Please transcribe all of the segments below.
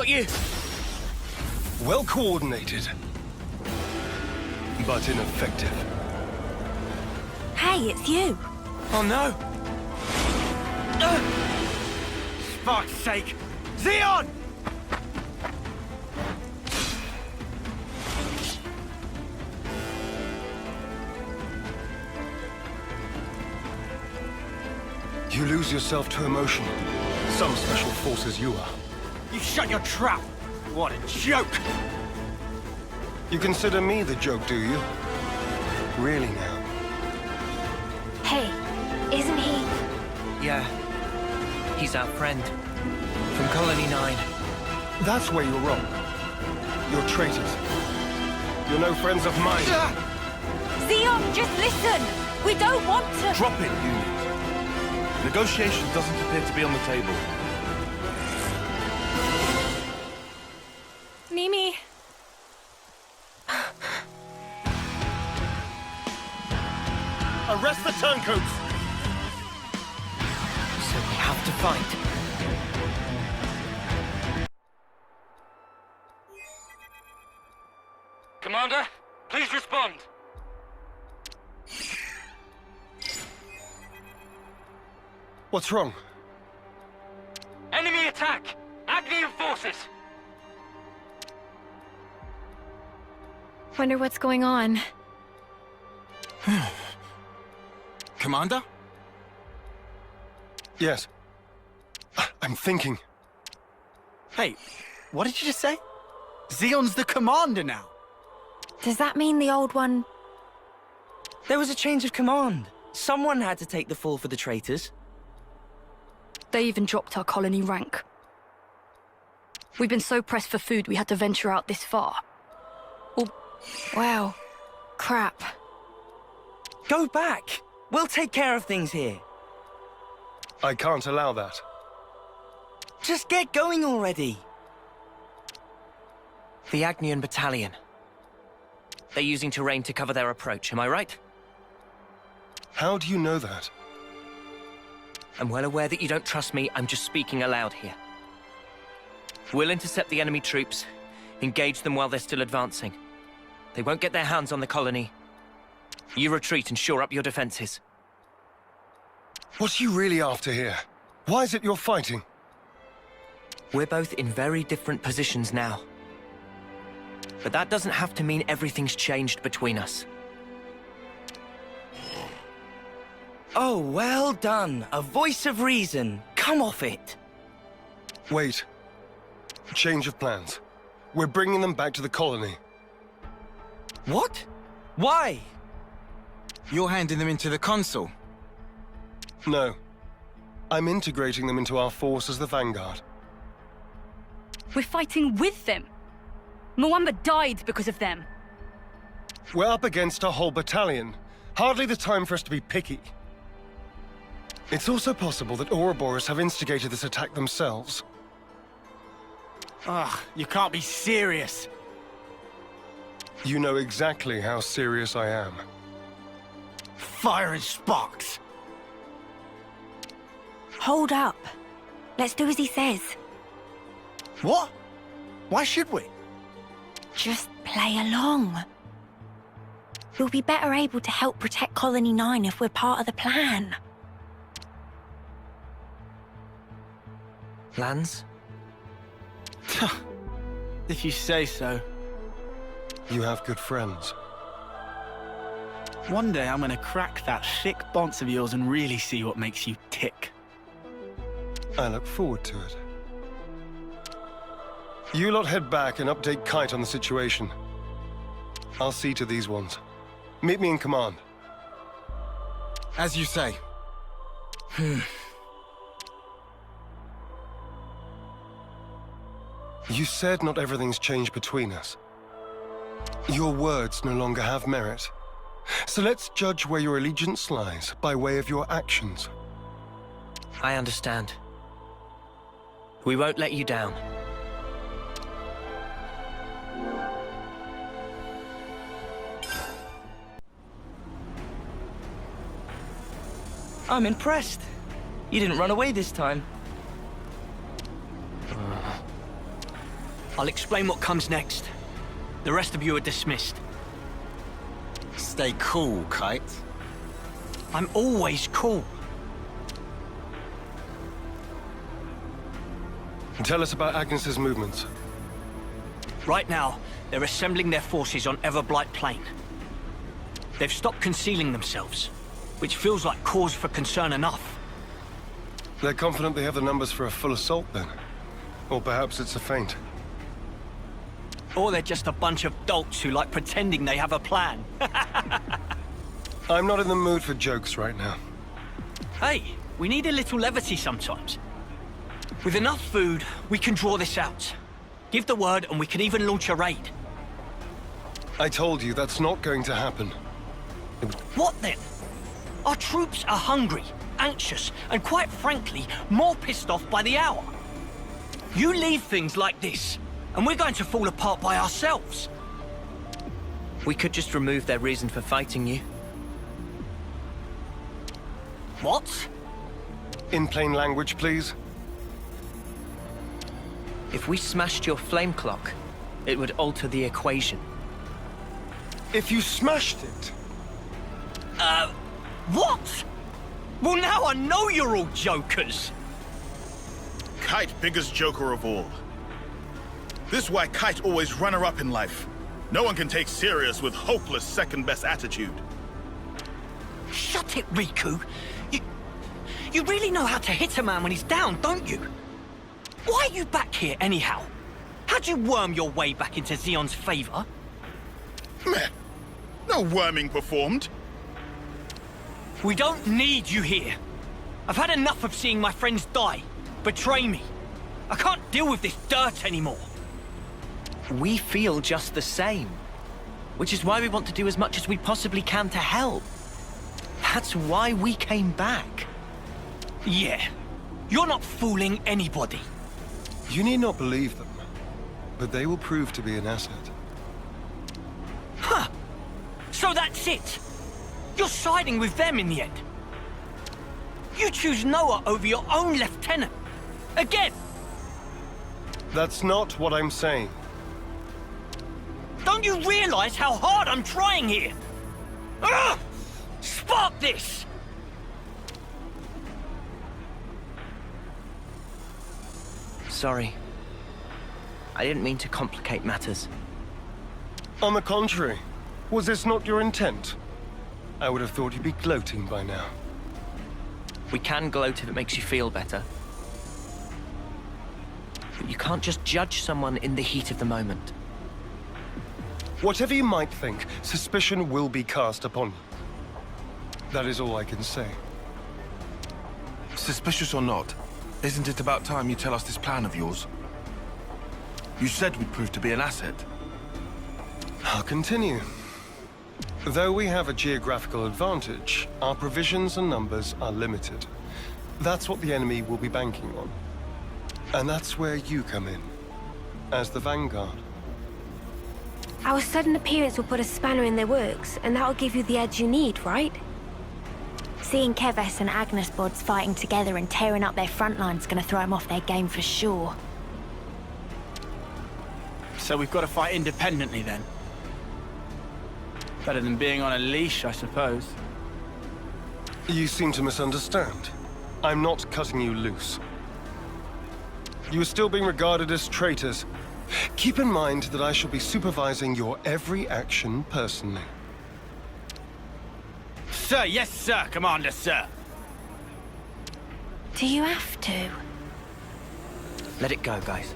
got you! Well coordinated, but ineffective. Hey, it's you. Oh no! Fuck's sake! Xeon! You lose yourself to emotion. Some special forces you are. You shut your trap! What a joke! You consider me the joke, do you? Really now? Hey, isn't he? Yeah. He's our friend. From Colony 9. That's where you're wrong. You're traitors. You're no friends of mine. Xeon, just listen! We don't want to... Drop it, unit. Negotiation doesn't appear to be on the table. Mimi. Arrest the turncoats! So we have to fight. Commander, please respond. What's wrong? Enemy attack! Agni and forces! Wonder what's going on. Commander? Yes. I'm thinking. Hey, what did you just say? Xeon's the commander now. Does that mean the old one... There was a change of command. Someone had to take the fall for the traitors. They even dropped our colony rank. We've been so pressed for food we had to venture out this far. Oh, wow. Crap. Go back! We'll take care of things here. I can't allow that. Just get going already. The Agnian Battalion. They're using terrain to cover their approach, am I right? How do you know that? I'm well aware that you don't trust me, I'm just speaking aloud here. We'll intercept the enemy troops, engage them while they're still advancing. They won't get their hands on the colony. You retreat and shore up your defenses. What are you really after here? Why is it you're fighting? We're both in very different positions now. But that doesn't have to mean everything's changed between us. Oh, well done. A voice of reason. Come off it. Wait. Change of plans. We're bringing them back to the colony. What? Why? You're handing them into the consul. No. I'm integrating them into our force as the vanguard. We're fighting with them. Mwamba died because of them. We're up against a whole battalion. Hardly the time for us to be picky. It's also possible that Ouroboros have instigated this attack themselves. Ugh, you can't be serious. You know exactly how serious I am. Fire and sparks. Hold up. Let's do as he says. What? Why should we? Just play along. We'll be better able to help protect Colony 9 if we're part of the plan. Lands? If you say so. You have good friends. One day I'm gonna crack that thick bonce of yours and really see what makes you tick. I look forward to it. You lot head back and update Kite on the situation. I'll see to these ones. Meet me in command. As you say. You said not everything's changed between us. Your words no longer have merit. So let's judge where your allegiance lies by way of your actions. I understand. We won't let you down. I'm impressed. You didn't run away this time. I'll explain what comes next. The rest of you are dismissed. Stay cool, Kite. I'm always cool. Tell us about Agnes's movements. Right now, they're assembling their forces on Everblight Plain. They've stopped concealing themselves, which feels like cause for concern enough. They're confident they have the numbers for a full assault, then. Or perhaps it's a feint. Or they're just a bunch of dolts who like pretending they have a plan. I'm not in the mood for jokes right now. Hey, we need a little levity sometimes. With enough food, we can draw this out. Give the word and we can even launch a raid. I told you that's not going to happen. What then? Our troops are hungry, anxious, and quite frankly, more pissed off by the hour. You leave things like this, and we're going to fall apart by ourselves. We could just remove their reason for fighting you. What? In plain language, please. If we smashed your flame clock, it would alter the equation. If you smashed it, What? Well, now I know you're all jokers. Kite, biggest joker of all. This is why Kite always runner-up in life. No one can take serious with hopeless second-best attitude. Shut it, Riku. You really know how to hit a man when he's down, don't you? Why are you back here, anyhow? How'd you worm your way back into Xeon's favor? Meh. No worming performed. We don't need you here. I've had enough of seeing my friends die, betray me. I can't deal with this dirt anymore. We feel just the same. Which is why we want to do as much as we possibly can to help. That's why we came back. Yeah, you're not fooling anybody. you need not believe them, but they will prove to be an asset. Huh. So that's it. You're siding with them in the end. You choose Noah over your own lieutenant. Again. That's not what I'm saying. Don't you realize how hard I'm trying here? Ugh! Spark this! Sorry. I didn't mean to complicate matters. On the contrary, was this not your intent? I would have thought you'd be gloating by now. We can gloat if it makes you feel better. But you can't just judge someone in the heat of the moment. Whatever you might think, suspicion will be cast upon you. That is all I can say. Suspicious or not, isn't it about time you tell us this plan of yours? You said we'd prove to be an asset. I'll continue. Though we have a geographical advantage, our provisions and numbers are limited. That's what the enemy will be banking on. And that's where you come in, as the vanguard. Our sudden appearance will put a spanner in their works, and that'll give you the edge you need, right? Seeing Keves and Agnes bods fighting together and tearing up their front line's gonna throw them off their game for sure. So we've got to fight independently then? Better than being on a leash, I suppose. You seem to misunderstand. I'm not cutting you loose. You are still being regarded as traitors. Keep in mind that I shall be supervising your every action personally. Sir, yes, sir, Commander, sir. Do you have to? Let it go, guys.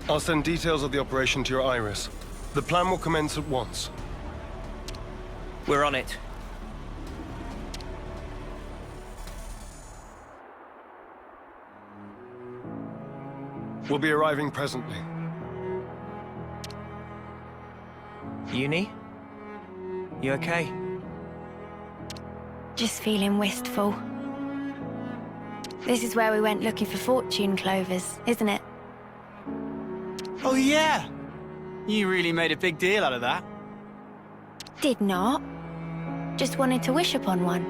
I'll send details of the operation to your iris. The plan will commence at once. We're on it. We'll be arriving presently. Uni? You okay? Just feeling wistful. This is where we went looking for fortune clovers, isn't it? Oh, yeah. You really made a big deal out of that. Did not. Just wanted to wish upon one.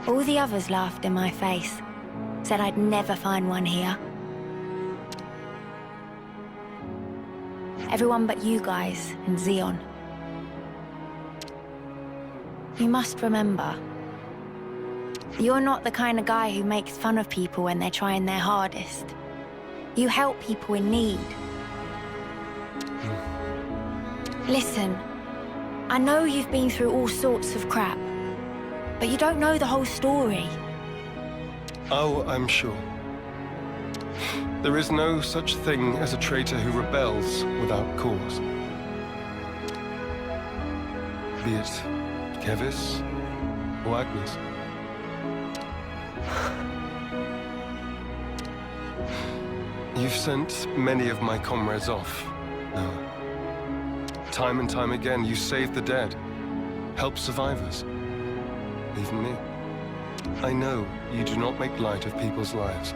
All the others laughed in my face. Said I'd never find one here. Everyone but you guys and Xeon. You must remember, you're not the kind of guy who makes fun of people when they're trying their hardest. You help people in need. Listen, I know you've been through all sorts of crap, but you don't know the whole story. Oh, I'm sure. There is no such thing as a traitor who rebels without cause. Be it Kevis or Agnes. You've sent many of my comrades off, Noah. Time and time again, you saved the dead, helped survivors, even me. I know you do not make light of people's lives.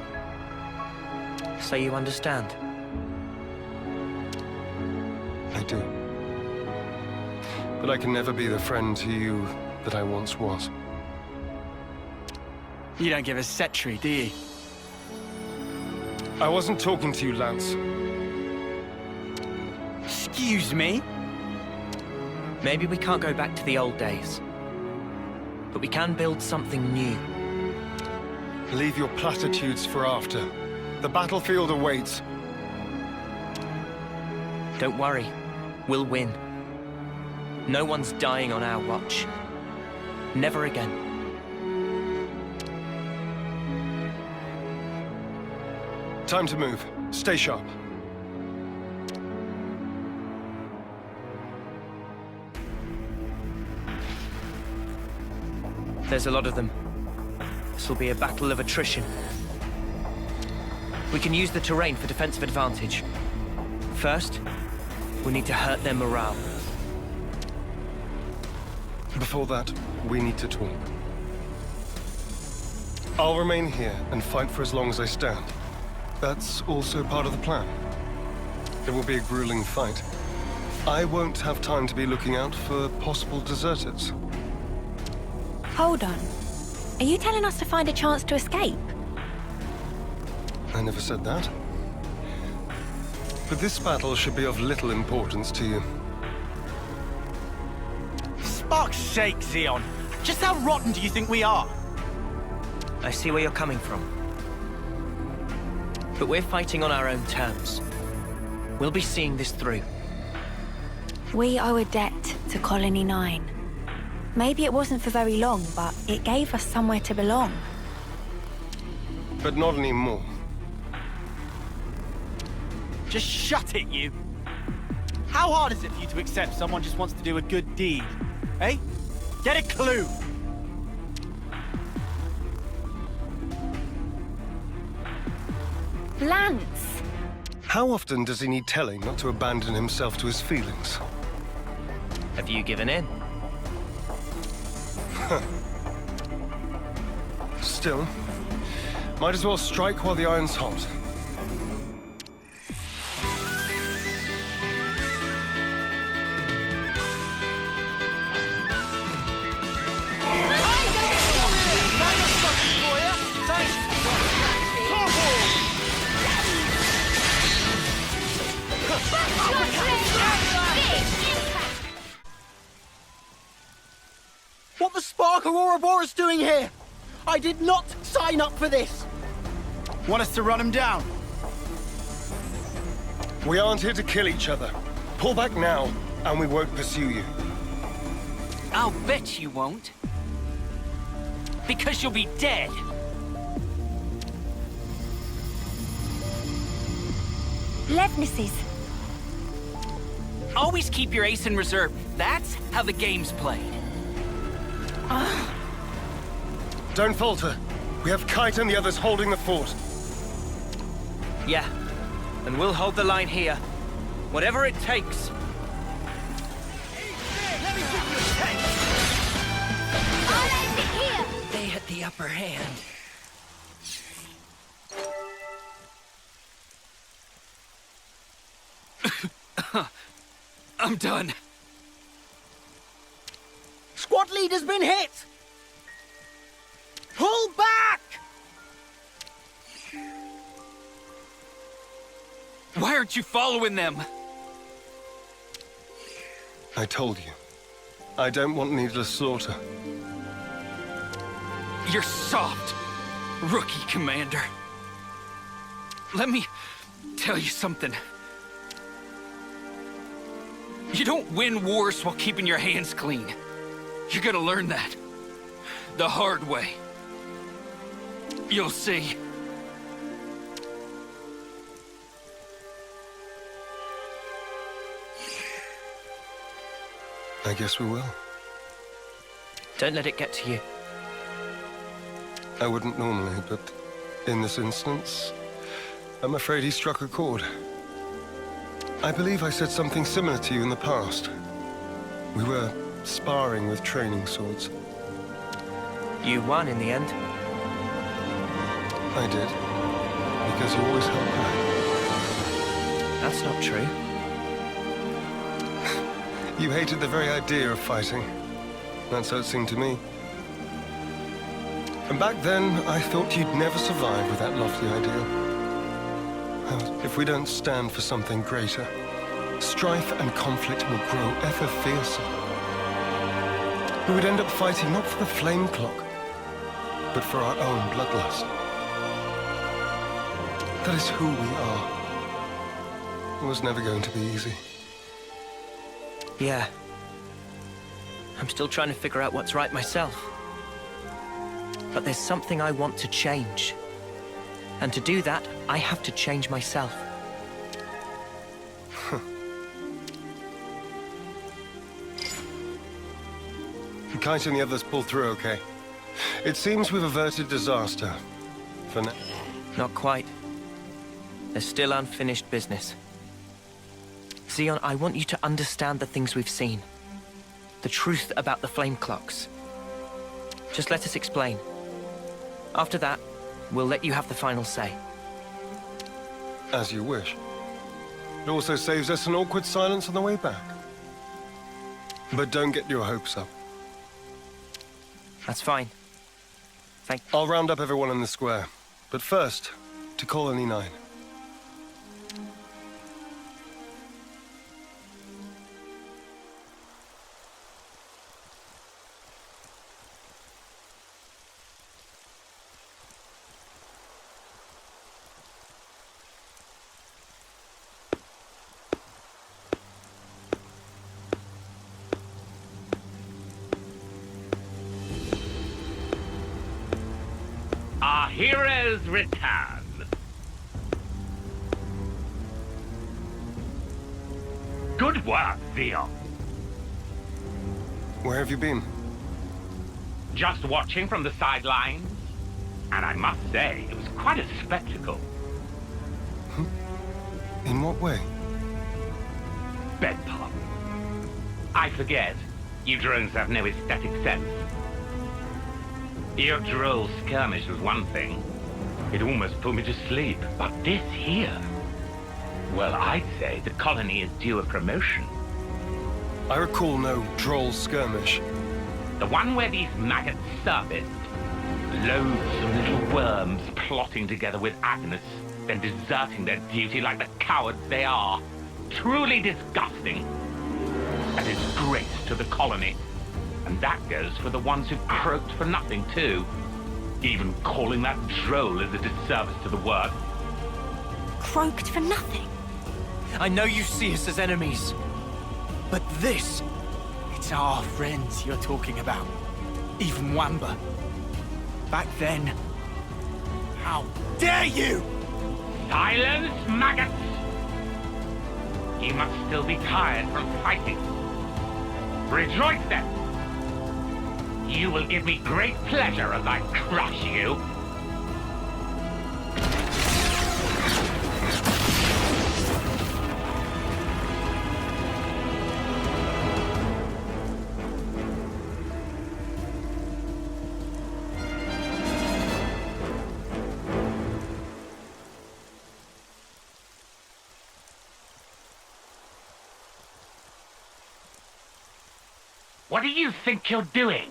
So you understand? I do. But I can never be the friend to you that I once was. You don't give a setry, do you? I wasn't talking to you, Lance. Excuse me? Maybe we can't go back to the old days, but we can build something new. Leave your platitudes for after. The battlefield awaits. Don't worry, we'll win. No one's dying on our watch. Never again. Time to move. Stay sharp. There's a lot of them. This will be a battle of attrition. We can use the terrain for defensive advantage. First, we need to hurt their morale. Before that, we need to talk. I'll remain here and fight for as long as I stand. That's also part of the plan. It will be a grueling fight. I won't have time to be looking out for possible deserters. Hold on. Are you telling us to find a chance to escape? I never said that. But this battle should be of little importance to you. Spark's sake, Xeon. Just how rotten do you think we are? I see where you're coming from. But we're fighting on our own terms. We'll be seeing this through. We owe a debt to Colony 9. Maybe it wasn't for very long, but it gave us somewhere to belong. But not anymore. Just shut it, you. How hard is it for you to accept someone just wants to do a good deed? Eh? Get a clue! Lance! How often does he need telling not to abandon himself to his feelings? Have you given in? Still, might as well strike while the iron's hot. What the Spark or Ouroboros doing here? I did not sign up for this! Want us to run him down? We aren't here to kill each other. Pull back now, and we won't pursue you. I'll bet you won't. Because you'll be dead. Levnesses. Always keep your ace in reserve. That's how the game's played. Don't falter. We have Kite and the others holding the fort. Yeah. And we'll hold the line here. Whatever it takes. They had the upper hand. I'm done. Squad leader's been hit! Pull back! Why aren't you following them? I told you. I don't want needless slaughter. You're soft, rookie commander. Let me tell you something. You don't win wars while keeping your hands clean. You're gonna learn that the hard way. You'll see. I guess we will. Don't let it get to you. I wouldn't normally, but in this instance, I'm afraid he struck a chord. I believe I said something similar to you in the past. We were sparring with training swords. You won in the end. I did. Because you always helped me. That's not true. You hated the very idea of fighting. That's how it seemed to me. And back then, I thought you'd never survive with that lofty ideal. If we don't stand for something greater, strife and conflict will grow ever fiercer. We would end up fighting not for the flame clock, but for our own bloodlust. That is who we are. It was never going to be easy. Yeah. I'm still trying to figure out what's right myself. But there's something I want to change. And to do that, I have to change myself. Kite and the others pulled through okay. It seems we've averted disaster. For now. Not quite. There's still unfinished business. Xeon, I want you to understand the things we've seen. The truth about the flame clocks. Just let us explain. After that, we'll let you have the final say. As you wish. It also saves us an awkward silence on the way back. But don't get your hopes up. That's fine. Thank you. I'll round up everyone in the square. But first, to Colony 9. Our heroes return. Good work, Xeon. Where have you been? Just watching from the sidelines. And I must say, it was quite a spectacle. In what way? Beg pardon. I forget. You drones have no aesthetic sense. Your droll skirmish was one thing. It almost put me to sleep. But this here... Well, I'd say the colony is due a promotion. I recall no droll skirmish. The one where these maggots surfaced. Loads of little worms plotting together with Agnes, then deserting their duty like the cowards they are. Truly disgusting. A disgrace to the colony. And that goes for the ones who croaked for nothing, too. Even calling that droll is a disservice to the work. Croaked for nothing? I know you see us as enemies. But this... It's our friends you're talking about. Even Wamba. Back then... How dare you! Silence, maggots! You must still be tired from fighting. Rejoice then! You will give me great pleasure as I crush you. What do you think you're doing?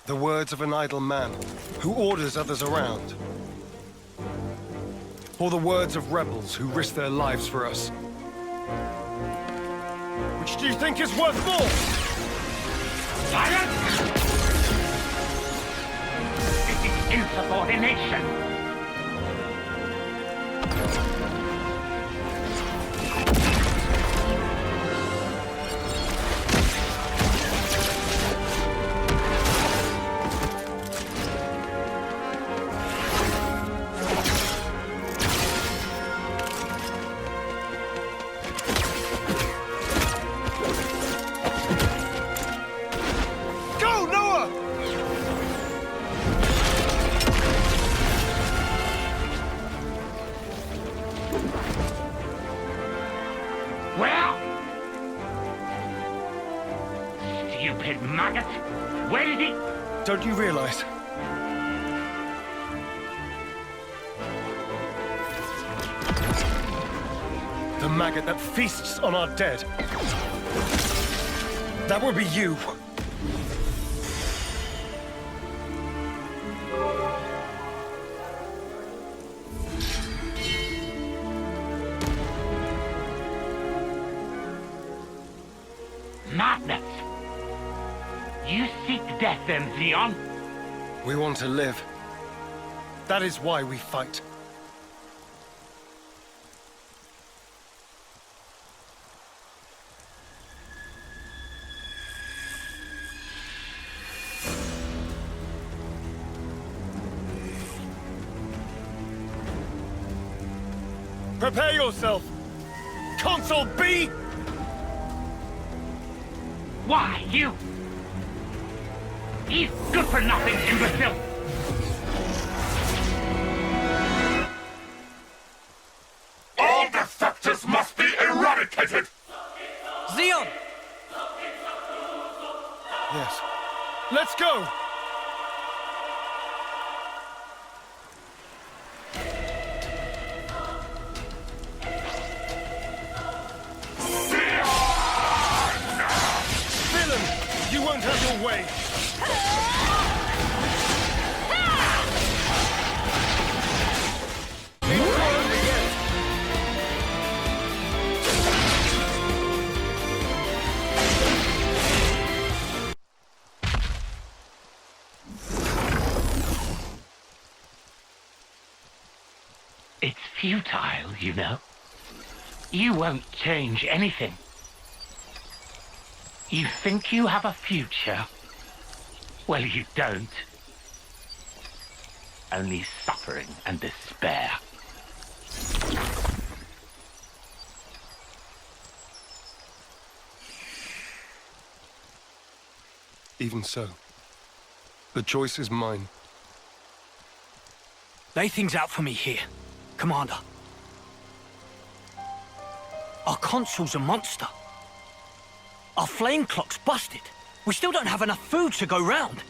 The words of an idle man who orders others around. Or the words of rebels who risk their lives for us. Which do you think is worth more? Silence! This is insubordination! Stupid maggot! Where did he... Don't you realize? The maggot that feasts on our dead. That would be you. Madness! You seek death then, Xeon? We want to live. That is why we fight. Prepare yourself! Console B! Why, you good for nothing, imbecile! All defectors must be eradicated! Xeon! Yes. Let's go! You won't have your way! It's futile, you know. You won't change anything. You think you have a future? Well, you don't. Only suffering and despair. Even so, the choice is mine. Lay things out for me here, Commander. Our consul's a monster. Our flame clock's busted. We still don't have enough food to go round.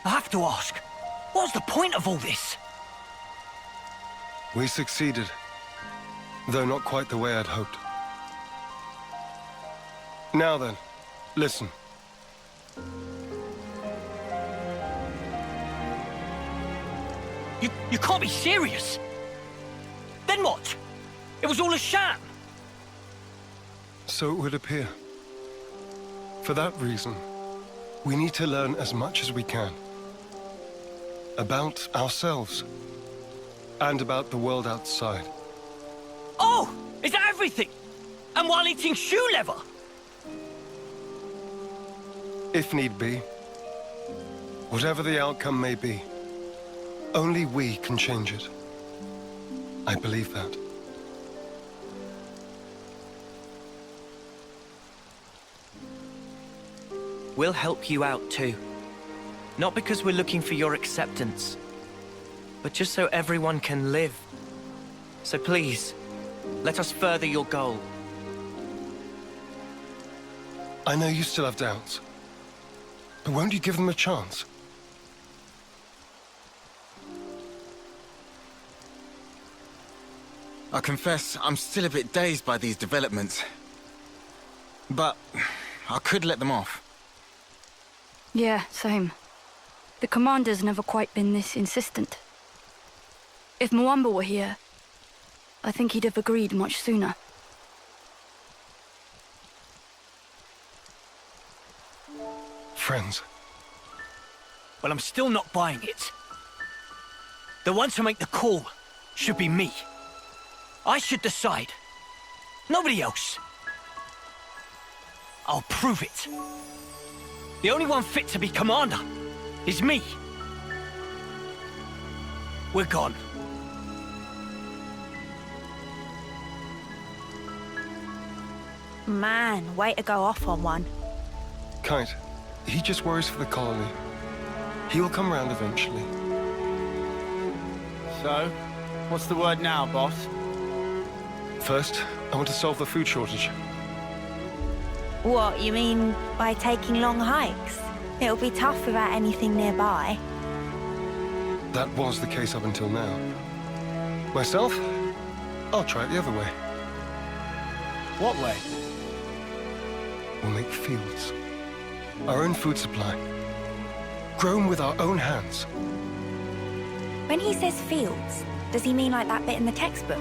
I have to ask, what's the point of all this? We succeeded, though not quite the way I'd hoped. Now then, listen. You can't be serious. Then what? It was all a sham. So it would appear. For that reason, we need to learn as much as we can. About ourselves. And about the world outside. Oh! Is that everything? And while eating shoe leather? If need be. Whatever the outcome may be, only we can change it. I believe that. We'll help you out too. Not because we're looking for your acceptance, but just so everyone can live. So please, let us further your goal. I know you still have doubts, but won't you give them a chance? I confess, I'm still a bit dazed by these developments. But I could let them off. Yeah, same. The commander's never quite been this insistent. If Mwamba were here, I think he'd have agreed much sooner. Friends. Well, I'm still not buying it. The one to make the call should be me. I should decide. Nobody else. I'll prove it. The only one fit to be commander is me. We're gone. Man, way to go off on one. Kite, he just worries for the colony. He will come round eventually. So, what's the word now, boss? First, I want to solve the food shortage. What, you mean by taking long hikes? It'll be tough without anything nearby. That was the case up until now. Myself, I'll try it the other way. What way? We'll make fields. Our own food supply. Grown with our own hands. When he says fields, does he mean like that bit in the textbook?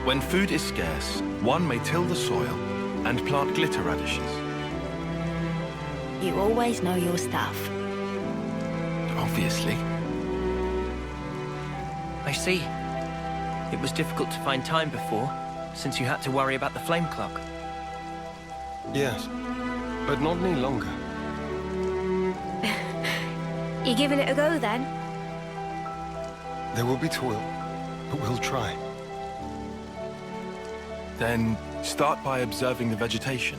When food is scarce, one may till the soil and plant glitter radishes. You always know your stuff. Obviously. I see. It was difficult to find time before, since you had to worry about the flame clock. Yes, but not any longer. You giving it a go then? There will be toil, but we'll try. Then start by observing the vegetation.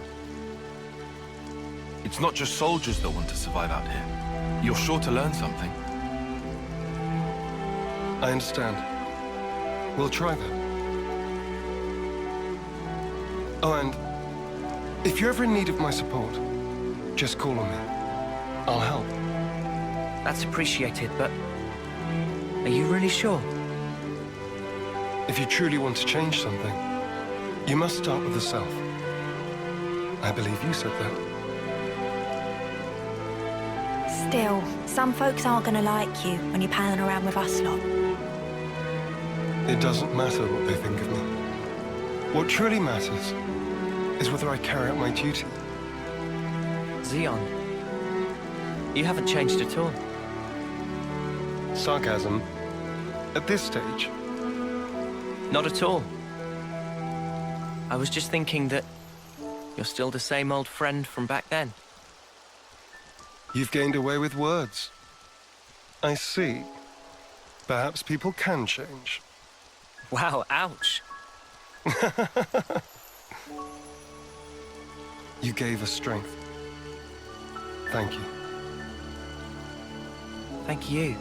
It's not just soldiers that want to survive out here. You're sure to learn something. I understand. We'll try that. Oh, and if you're ever in need of my support, just call on me. I'll help. That's appreciated, but are you really sure? If you truly want to change something, you must start with the self. I believe you said that. Still, some folks aren't gonna like you when you're palling around with us lot. It doesn't matter what they think of me. What truly matters is whether I carry out my duty. Xeon, you haven't changed at all. Sarcasm? At this stage? Not at all. I was just thinking that you're still the same old friend from back then. You've gained away with words. I see. Perhaps people can change. Wow, ouch. You gave us strength. Thank you. Thank you.